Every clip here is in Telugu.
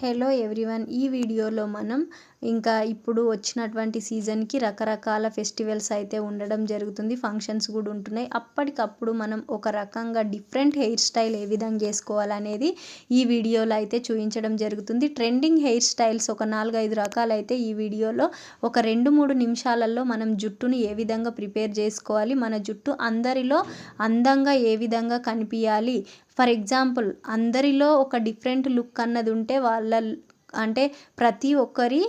హలో ఎవ్రీవన్, ఈ వీడియోలో మనం ఇంకా ఇప్పుడు వచ్చినటువంటి సీజన్కి రకరకాల ఫెస్టివల్స్ అయితే ఉండడం జరుగుతుంది. ఫంక్షన్స్ కూడా ఉంటున్నాయి. అప్పటికప్పుడు మనం ఒక రకంగా డిఫరెంట్ హెయిర్ స్టైల్ ఏ విధంగా చేసుకోవాలనేది ఈ వీడియోలో అయితే చూపించడం జరుగుతుంది. ట్రెండింగ్ హెయిర్ స్టైల్స్ ఒక 4-5 రకాలు అయితే ఈ వీడియోలో ఒక 2-3 నిమిషాలలో మనం జుట్టుని ఏ విధంగా ప్రిపేర్ చేసుకోవాలి, మన జుట్టు అందరిలో అందంగా ఏ విధంగా కనిపించాలి. ఫర్ ఎగ్జాంపుల్, అందరిలో ఒక డిఫరెంట్ లుక్ అన్నది ఉంటే అంటే ప్రతి ఒక్కరి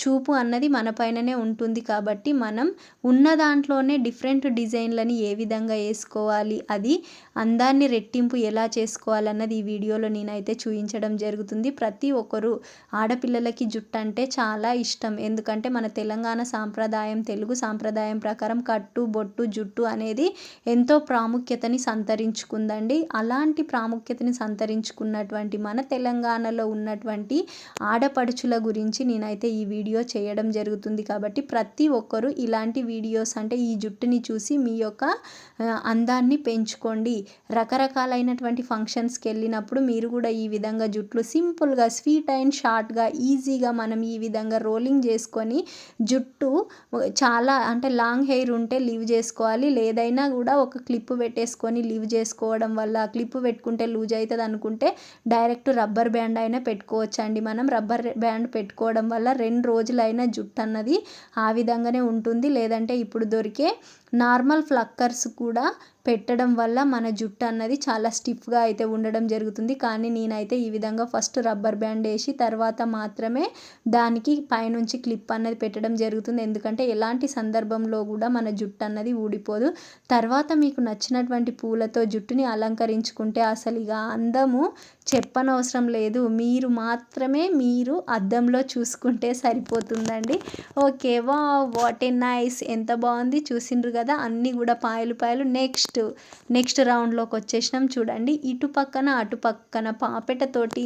చూపు అన్నది మన పైననే ఉంటుంది. కాబట్టి మనం ఉన్న దాంట్లోనే డిఫరెంట్ డిజైన్లని ఏ విధంగా వేసుకోవాలి, అది అందాన్ని రెట్టింపు ఎలా చేసుకోవాలన్నది ఈ వీడియోలో నేనైతే చూపించడం జరుగుతుంది. ప్రతి ఒక్కరు ఆడపిల్లలకి జుట్టు అంటే చాలా ఇష్టం. ఎందుకంటే మన తెలంగాణ సాంప్రదాయం, తెలుగు సాంప్రదాయం ప్రకారం కట్టు బొట్టు జుట్టు అనేది ఎంతో ప్రాముఖ్యతని సంతరించుకుందండి. అలాంటి ప్రాముఖ్యతని సంతరించుకున్నటువంటి మన తెలంగాణలో ఉన్నటువంటి ఆడపడుచుల గురించి నేనైతే ఈ వీడియో చేయడం జరుగుతుంది. కాబట్టి ప్రతి ఒక్కరూ ఇలాంటి వీడియోస్ అంటే ఈ జుట్టుని చూసి మీ యొక్క అందాన్ని పెంచుకోండి. రకరకాలైనటువంటి ఫంక్షన్స్కి వెళ్ళినప్పుడు మీరు కూడా ఈ విధంగా జుట్లు సింపుల్గా స్వీట్ అండ్ షార్ట్గా ఈజీగా మనం ఈ విధంగా రోలింగ్ చేసుకొని జుట్టు చాలా అంటే లాంగ్ హెయిర్ ఉంటే లీవ్ చేసుకోవాలి. లేదైనా కూడా ఒక క్లిప్ పెట్టేసుకొని లీవ్ చేసుకోవడం వల్ల, క్లిప్ పెట్టుకుంటే లూజ్ అవుతుంది అనుకుంటే డైరెక్ట్ రబ్బర్ బ్యాండ్ అయినా పెట్టుకోవచ్చండి. మనం రబ్బర్ బ్యాండ్ పెట్టుకోవడం వల్ల 2 రోజులైనా జుట్టు అన్నది ఆ విధంగానే ఉంటుంది. లేదంటే ఇప్పుడు దొరికే నార్మల్ ఫ్లక్కర్స్ కూడా పెట్టడం వల్ల మన జుట్టు అన్నది చాలా స్టిఫ్గా అయితే ఉండడం జరుగుతుంది. కానీ నేనైతే ఈ విధంగా ఫస్ట్ రబ్బర్ బ్యాండ్ వేసి తర్వాత మాత్రమే దానికి పైనుంచి క్లిప్ అన్నది పెట్టడం జరుగుతుంది. ఎందుకంటే ఎలాంటి సందర్భంలో కూడా మన జుట్టు అన్నది ఊడిపోదు. తర్వాత మీకు నచ్చినటువంటి పూలతో జుట్టుని అలంకరించుకుంటే అసలు ఇక అందము చెప్పనవసరం లేదు. మీరు అద్దంలో చూసుకుంటే సరిపోతుందండి. ఓకే, వాట్ ఏ నైస్, ఎంత బాగుంది చూసిండ్రు కదా. అన్నీ కూడా పాయలు నెక్స్ట్ రౌండ్లోకి వచ్చేసినాం. చూడండి, ఇటు పక్కన అటు పక్కన పాపెటతోటి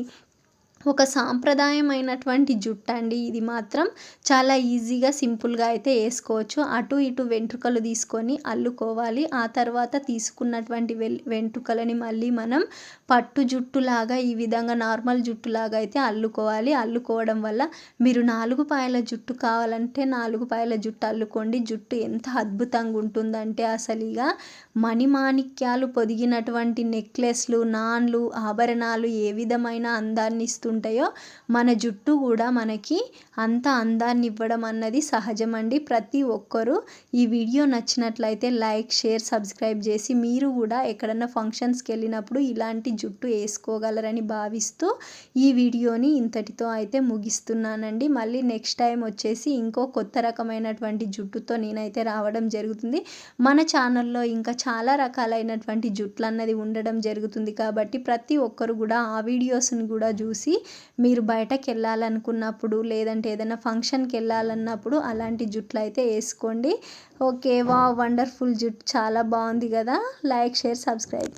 ఒక సాంప్రదాయమైనటువంటి జుట్టు అండి. ఇది మాత్రం చాలా ఈజీగా సింపుల్గా అయితే వేసుకోవచ్చు. అటు ఇటు వెంట్రుకలు తీసుకొని అల్లుకోవాలి. ఆ తర్వాత తీసుకున్నటువంటి వెంట్రుకలని మళ్ళీ మనం పట్టు జుట్టులాగా ఈ విధంగా నార్మల్ జుట్టులాగా అయితే అల్లుకోవాలి. అల్లుకోవడం వల్ల మీరు 4 పాయల జుట్టు కావాలంటే 4 పాయల జుట్టు అల్లుకోండి. జుట్టు ఎంత అద్భుతంగా ఉంటుందంటే అసలు ఇక మణిమాణిక్యాలు పొదిగినటువంటి నెక్లెస్లు, నాన్లు, ఆభరణాలు ఏ విధమైన అందాన్ని ఉంటాయో మన జుట్టు కూడా మనకి అంత అందాన్ని ఇవ్వడం అన్నది సహజమండి. ప్రతి ఒక్కరూ ఈ వీడియో నచ్చినట్లయితే లైక్, షేర్, సబ్స్క్రైబ్ చేసి మీరు కూడా ఎక్కడన్నా ఫంక్షన్స్కి వెళ్ళినప్పుడు ఇలాంటి జుట్టు వేసుకోగలరని భావిస్తూ ఈ వీడియోని ఇంతటితో అయితే ముగిస్తున్నానండి. మళ్ళీ నెక్స్ట్ టైం వచ్చేసి ఇంకో కొత్త రకమైనటువంటి జుట్టుతో నేనైతే రావడం జరుగుతుంది. మన ఛానల్లో ఇంకా చాలా రకాలైనటువంటి జుట్లు అన్నది ఉండడం జరుగుతుంది. కాబట్టి ప్రతి ఒక్కరు కూడా ఆ వీడియోస్ని కూడా చూసి మీరు బయటకు వెళ్ళాలనుకున్నప్పుడు లేదంటే ఏదైనా ఫంక్షన్కి వెళ్ళాలన్నప్పుడు అలాంటి జుట్లు అయితే వేసుకోండి. ఓకే, వండర్ఫుల్ జుట్టు చాలా బాగుంది కదా. Like, share, subscribe.